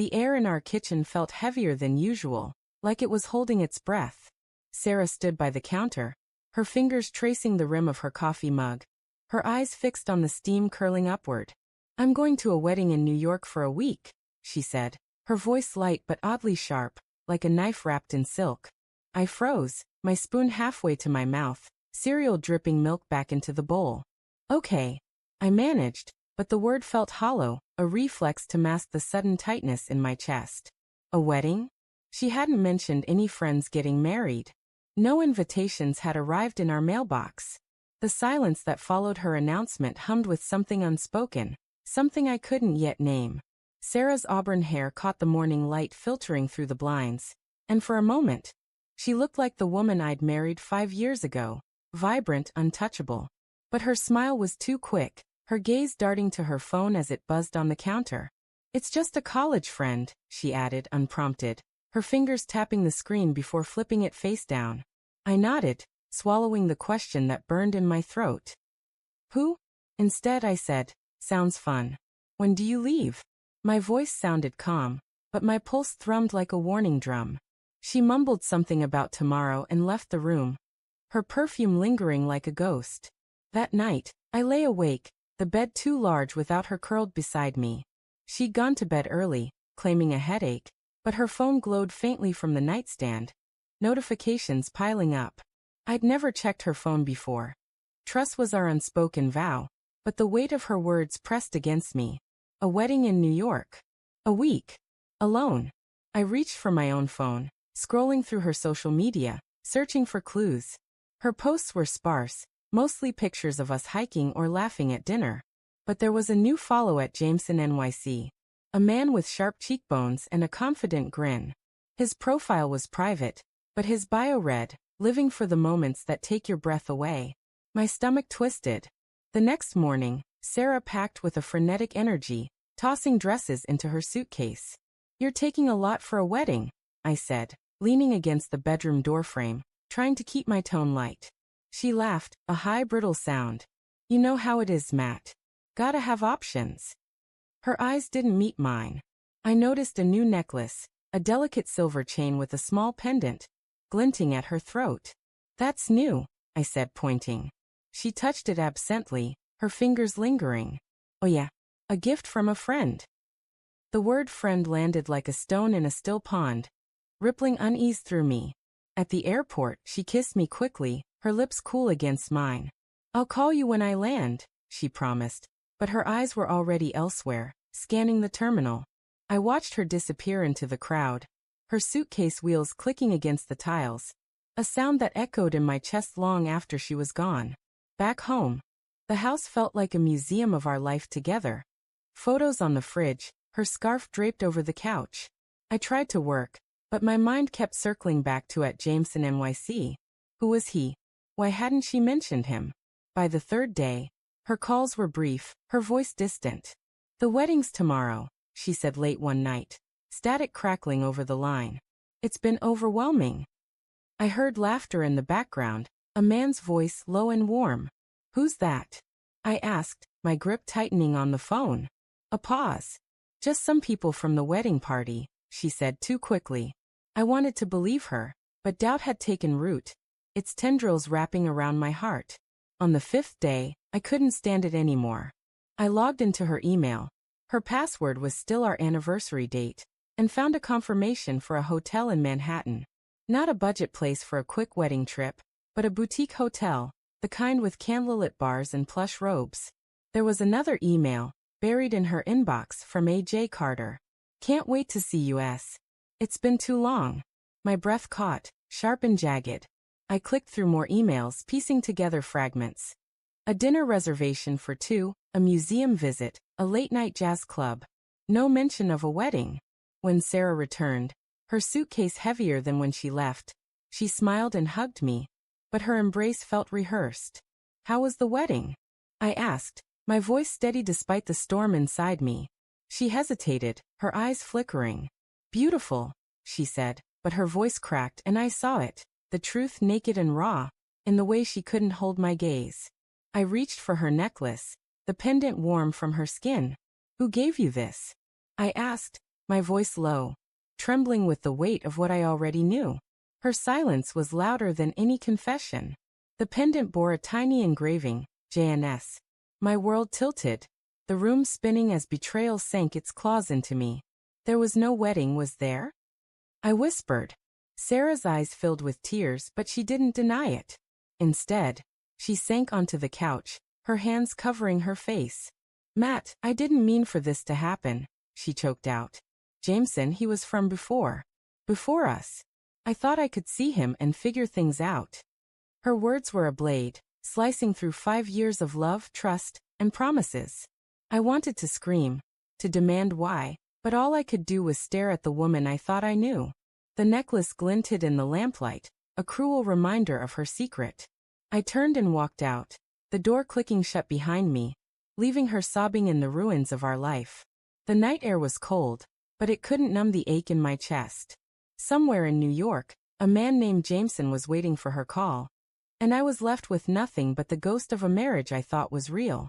The air in our kitchen felt heavier than usual, like it was holding its breath. Sarah stood by the counter, her fingers tracing the rim of her coffee mug, her eyes fixed on the steam curling upward. "I'm going to a wedding in New York for a week," she said, her voice light but oddly sharp, like a knife wrapped in silk. I froze, my spoon halfway to my mouth, cereal dripping milk back into the bowl. "Okay," I managed, but the word felt hollow, a reflex to mask the sudden tightness in my chest. A wedding? She hadn't mentioned any friends getting married. No invitations had arrived in our mailbox. The silence that followed her announcement hummed with something unspoken, something I couldn't yet name. Sarah's auburn hair caught the morning light filtering through the blinds, and for a moment, she looked like the woman I'd married 5 years ago, vibrant, untouchable. But her smile was too quick, her gaze darting to her phone as it buzzed on the counter. "It's just a college friend," she added, unprompted, her fingers tapping the screen before flipping it face down. I nodded, swallowing the question that burned in my throat. "Who?" Instead I said, "Sounds fun. When do you leave?" My voice sounded calm, but my pulse thrummed like a warning drum. She mumbled something about tomorrow and left the room, her perfume lingering like a ghost. That night, I lay awake, the bed too large without her curled beside me. She'd gone to bed early, claiming a headache, but her phone glowed faintly from the nightstand, notifications piling up. I'd never checked her phone before. Trust was our unspoken vow, but the weight of her words pressed against me. A wedding in New York. A week. Alone. I reached for my own phone, scrolling through her social media, searching for clues. Her posts were sparse, mostly pictures of us hiking or laughing at dinner. But there was a new follow at Jameson NYC. A man with sharp cheekbones and a confident grin. His profile was private, but his bio read, "Living for the moments that take your breath away." My stomach twisted. The next morning, Sarah packed with a frenetic energy, tossing dresses into her suitcase. "You're taking a lot for a wedding," I said, leaning against the bedroom doorframe, trying to keep my tone light. She laughed, a high brittle sound. "You know how it is, Matt. Gotta have options." Her eyes didn't meet mine. I noticed a new necklace, a delicate silver chain with a small pendant, glinting at her throat. "That's new," I said, pointing. She touched it absently, her fingers lingering. "Oh yeah, a gift from a friend." The word friend landed like a stone in a still pond, rippling unease through me. At the airport, she kissed me quickly, her lips cool against mine. "I'll call you when I land," she promised, but her eyes were already elsewhere, scanning the terminal. I watched her disappear into the crowd, her suitcase wheels clicking against the tiles, a sound that echoed in my chest long after she was gone. Back home, the house felt like a museum of our life together. Photos on the fridge, her scarf draped over the couch. I tried to work, but my mind kept circling back to at Jameson NYC. Who was he? Why hadn't she mentioned him? By the third day, her calls were brief, her voice distant. "The wedding's tomorrow," she said late one night, static crackling over the line. "It's been overwhelming." I heard laughter in the background, a man's voice low and warm. "Who's that?" I asked, my grip tightening on the phone. A pause. "Just some people from the wedding party," she said too quickly. I wanted to believe her, but doubt had taken root, its tendrils wrapping around my heart. On the 5th day, I couldn't stand it anymore. I logged into her email. Her password was still our anniversary date, and found a confirmation for a hotel in Manhattan. Not a budget place for a quick wedding trip, but a boutique hotel, the kind with candlelit bars and plush robes. There was another email, buried in her inbox, from A.J. Carter. "Can't wait to see U.S. It's been too long." My breath caught, sharp and jagged. I clicked through more emails, piecing together fragments. A dinner reservation for 2, a museum visit, a late-night jazz club. No mention of a wedding. When Sarah returned, her suitcase heavier than when she left, she smiled and hugged me, but her embrace felt rehearsed. "How was the wedding?" I asked, my voice steady despite the storm inside me. She hesitated, her eyes flickering. "Beautiful," she said, but her voice cracked and I saw it, the truth naked and raw, in the way she couldn't hold my gaze. I reached for her necklace, the pendant warm from her skin. "Who gave you this?" I asked, my voice low, trembling with the weight of what I already knew. Her silence was louder than any confession. The pendant bore a tiny engraving, JNS. My world tilted, the room spinning as betrayal sank its claws into me. There was no wedding, was there? I whispered. Sarah's eyes filled with tears, but she didn't deny it. Instead, she sank onto the couch, her hands covering her face. Matt, I didn't mean for this to happen, she choked out. Jameson, he was from before. Before us. I thought I could see him and figure things out. Her words were a blade, slicing through 5 years of love, trust, and promises. I wanted to scream, to demand why, but all I could do was stare at the woman I thought I knew. The necklace glinted in the lamplight, a cruel reminder of her secret. I turned and walked out, the door clicking shut behind me, leaving her sobbing in the ruins of our life. The night air was cold, but it couldn't numb the ache in my chest. Somewhere in New York, a man named Jameson was waiting for her call, and I was left with nothing but the ghost of a marriage I thought was real.